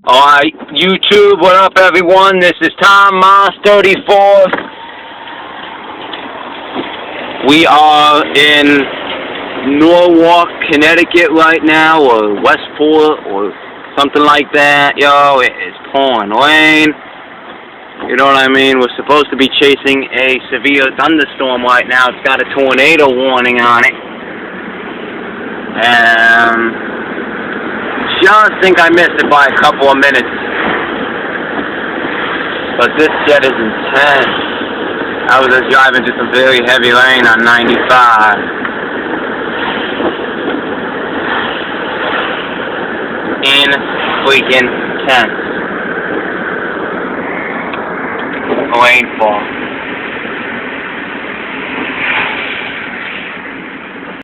Alright, YouTube, what up everyone? This is Tom Moss 34. We are in Norwalk, Connecticut right now, or Westport, or something like that. Yo, it is pouring rain. You know what I mean? We're supposed to be chasing a severe thunderstorm right now. It's got a tornado warning on it. Just think I missed it by a couple of minutes. But this jet is intense. I was just driving through some very heavy rain on 95. In freaking tense. Rainfall.